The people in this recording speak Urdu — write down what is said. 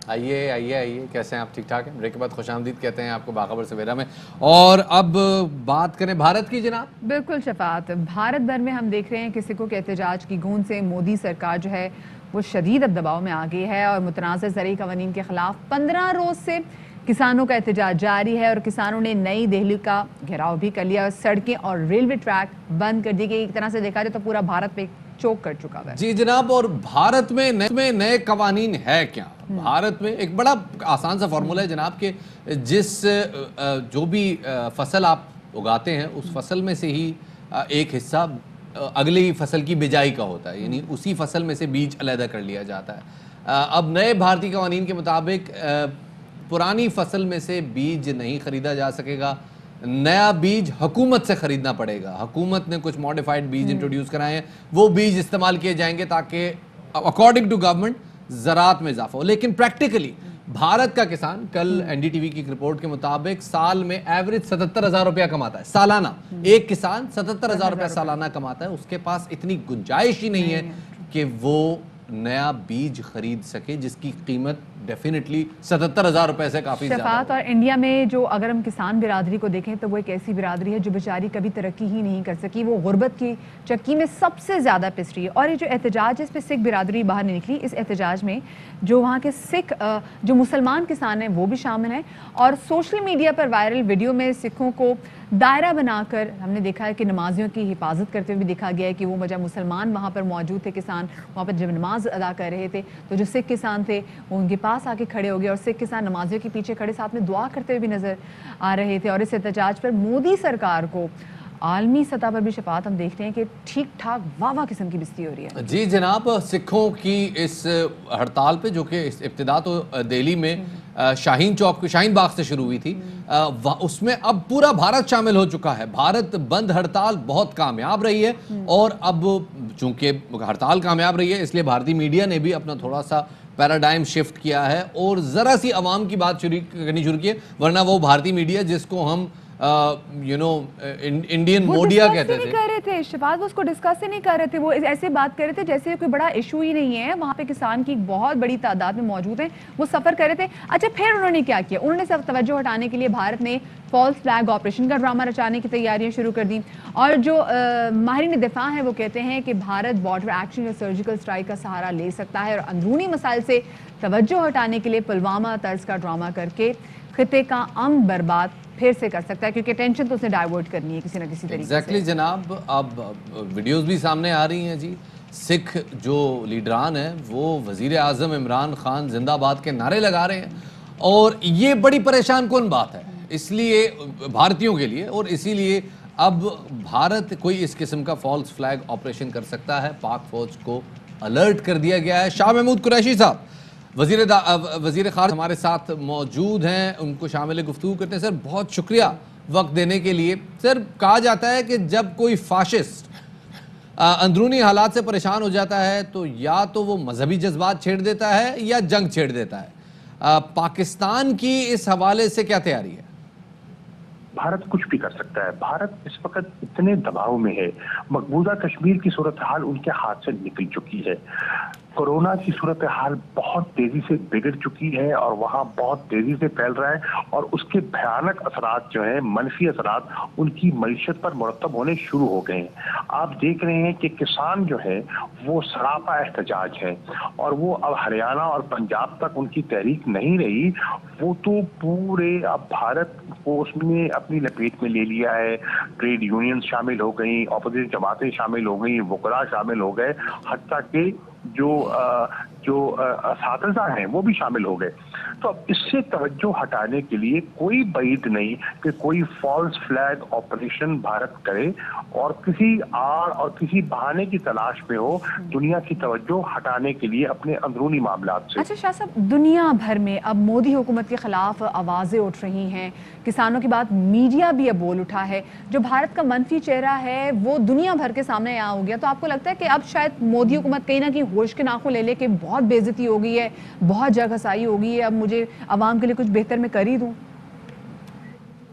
آئیے کیسے ہیں آپ؟ ٹھیک ٹھاک ہیں؟ بریک کے بعد خوش آمدید کہتے ہیں آپ کو باخبر سویرا میں۔ اور اب بات کریں بھارت کی جناب۔ بالکل شفاعت، بھارت بھر میں ہم دیکھ رہے ہیں کہ سکھوں کے احتجاج کی گونج سے مودی سرکار جو ہے وہ شدید اب دباؤ میں آ گئی ہے، اور متنازع زرعی قوانین کے خلاف 15 روز سے کسانوں کا احتجاج جاری ہے، اور کسانوں نے نئی دہلی کا گھیراؤ بھی کر لیا، اور سڑکیں اور ریلوے ٹریک بند کر دی گئی۔ ایک طرح سے دیکھا جائے تو پورا بھارت پہ چوک کر چکا ہے۔ جی جناب، اور بھارت میں نئے قوانین ہے کیا؟ بھارت میں ایک بڑا آسان سا فارمولا ہے جناب کہ جو بھی فصل آپ اگاتے ہیں اس فصل میں سے ہی ایک حصہ اگلی فصل کی بجائی کا ہوتا ہے، یعنی اسی فصل میں سے بیج علیحدہ کر لیا جاتا ہے۔ اب نئے بھارتی قوانین کے مطابق پرانی فصل میں سے بیج نہیں خریدا جا سکے گا، نیا بیج حکومت سے خریدنا پڑے گا۔ حکومت نے کچھ ماڈیفائڈ بیج انٹروڈیوس کرائے ہیں، وہ بیج استعمال کیے جائیں گے تاکہ اکارڈنگ ٹو گورنمنٹ زراعت میں اضافہ ہو۔ لیکن پریکٹیکلی بھارت کا کسان کل این ڈی ٹی وی کی رپورٹ کے مطابق سال میں ایوریج 77,000 روپیہ کماتا ہے سالانہ۔ ایک کسان 77,000 روپیہ سالانہ کماتا ہے، اس کے پاس اتنی گنجائش ہی نہیں ہے کہ وہ نیا بیج خرید سکے جس کی قیمت ڈیفینیٹلی 77,000 روپے سے کافی زیادہ شفاعت، اور انڈیا میں جو اگر ہم کسان برادری کو دیکھیں تو وہ ایک ایسی برادری ہے جو بیچاری کبھی ترقی ہی نہیں کر سکی، وہ غربت کی چکی میں سب سے زیادہ پس رہی ہے۔ اور یہ جو احتجاج ہے اس پہ سکھ برادری باہر نہیں نکلی، اس احتجاج میں جو وہاں کے سکھ جو مسلمان کسان ہیں وہ بھی شامل ہیں، اور سوشل میڈیا پر وائرل ویڈیو میں سکھوں کو دائرہ بنا کر ہم نے دیکھا ہے کہ نمازیوں کی حفاظت کرتے ہوئے بھی دیکھا گیا ہے کہ وہ جب مسلمان وہاں پر موجود تھے، کسان وہاں پر جب نماز ادا کر رہے تھے تو جو سکھ کسان تھے وہ ان کے پاس آ کے کھڑے ہو گئے، اور سکھ کسان نمازیوں کے پیچھے کھڑے ساتھ میں دعا کرتے ہوئے بھی نظر آ رہے تھے۔ اور اس احتجاج پر مودی سرکار کو عالمی سطح پر بھی شفاعت ہم دیکھتے ہیں کہ ٹھیک ٹھاک واہ قسم کی بستی ہو رہی ہے۔ جی جناب، سکھوں کی اس ہڑتال پہ جو کہ ابتدا تو دہلی میں شاہین باغ سے شروع ہوئی تھی، اس میں اب پورا بھارت شامل ہو چکا ہے۔ بھارت بند ہڑتال بہت کامیاب رہی ہے، اور اب چونکہ ہڑتال کامیاب رہی ہے اس لیے بھارتی میڈیا نے بھی اپنا تھوڑا سا پیراڈائم شفٹ کیا ہے اور ذرا سی عوام کی بات کرنی شروع کی ہے، ورنہ وہ بھارتی میڈیا جس کو ہم انڈین موڈیا کہتے تھے، کر رہے تھے شفاعت، وہ اس کو ڈسکس ہی نہیں کر رہے تھے، وہ ایسے بات کر رہے تھے جیسے کوئی بڑا ایشو ہی نہیں ہے۔ وہاں پہ کسان کی بہت بڑی تعداد میں موجود ہیں، وہ سفر کر رہے تھے۔ اچھا، پھر انہوں نے کیا کیا؟ انہوں نے سب توجہ ہٹانے کے لیے بھارت نے فالس فلیگ آپریشن کا ڈرامہ رچانے کی تیاریاں شروع کر دیں، اور جو ماہرین دفاع ہیں وہ کہتے ہیں کہ بھارت بارڈر ایکشن یا سرجیکل اسٹرائک کا سہارا لے سکتا ہے، اور اندرونی مسائل سے توجہ ہٹانے کے لیے پلوامہ طرز کا ڈرامہ کر کے خطے کا امن برباد پھر سے کر سکتا ہے، کیونکہ ٹینشن تو اسے ڈائیورٹ کرنی ہے کسی نہ کسی طریقے سے۔ ایگزیکٹلی جناب، اب ویڈیوز بھی سامنے آ رہی ہیں جی، سکھ جو لیڈران ہیں وہ وزیر اعظم عمران خان زندہ آباد کے نعرے لگا رہے ہیں، اور یہ بڑی پریشان کن بات ہے اس لیے بھارتیوں کے لیے، اور اسی لیے اب بھارت کوئی اس قسم کا فالس فلیگ آپریشن کر سکتا ہے۔ پاک فوج کو الرٹ کر دیا گیا ہے۔ شاہ محمود قریشی صاحب وزیر خارجہ ہمارے ساتھ موجود ہیں، ان کو شامل گفتگو کرتے ہیں۔ سر بہت شکریہ وقت دینے کے لیے۔ سر، کہا جاتا ہے کہ جب کوئی فاشسٹ اندرونی حالات سے پریشان ہو جاتا ہے تو یا تو وہ مذہبی جذبات چھیڑ دیتا ہے یا جنگ چھیڑ دیتا ہے۔ پاکستان کی اس حوالے سے کیا تیاری ہے؟ بھارت کچھ بھی کر سکتا ہے۔ بھارت اس وقت اتنے دباؤ میں ہے، مقبوضہ کشمیر کی صورتحال ان کے ہاتھ سے نکل چکی ہے، کورونا کی صورتحال بہت تیزی سے بگڑ چکی ہے اور وہاں بہت تیزی سے پھیل رہا ہے، اور اس کے بھیانک اثرات جو ہیں، منفی اثرات ان کی معیشت پر مرتب ہونے شروع ہو گئے ہیں۔ آپ دیکھ رہے ہیں کہ کسان جو ہے وہ سراپا احتجاج ہے، اور وہ اب ہریانہ اور پنجاب تک ان کی تحریک نہیں رہی، وہ تو پورے اب بھارت کو اس نے اپنی لپیٹ میں لے لیا ہے۔ ٹریڈ یونین شامل ہو گئیں، اپوزیشن جماعتیں شامل ہو گئیں، وکلاء شامل ہو گئے، حتیٰ کہ جو اساتذہ ہیں وہ بھی شامل ہو گئے۔ تو اب اس سے توجہ ہٹانے کے لیے کوئی بعید نہیں کہ کوئی فالس فلیگ آپریشن بھارت کرے اور کسی آڑ اور کسی بہانے کی تلاش میں ہو دنیا کی توجہ ہٹانے کے لیے اپنے اندرونی معاملات سے۔ اچھا شاہ صاحب، دنیا بھر میں اب مودی حکومت کے خلاف آوازیں اٹھ رہی ہیں، کسانوں کی بات میڈیا بھی اب بول اٹھا ہے، جو بھارت کا منفی چہرہ ہے وہ دنیا بھر کے سامنے آ ہو گیا۔ تو آپ کو لگتا ہے کہ اب شاید مودی حکومت کہیں نہ کہیں ہوش کے ناخن لے لے کہ بہت بے عزتی ہو گئی ہے، بہت جگ ہسائی ہو گئی ہے، اب مجھے عوام کے لیے کچھ بہتر میں کر ہی دوں؟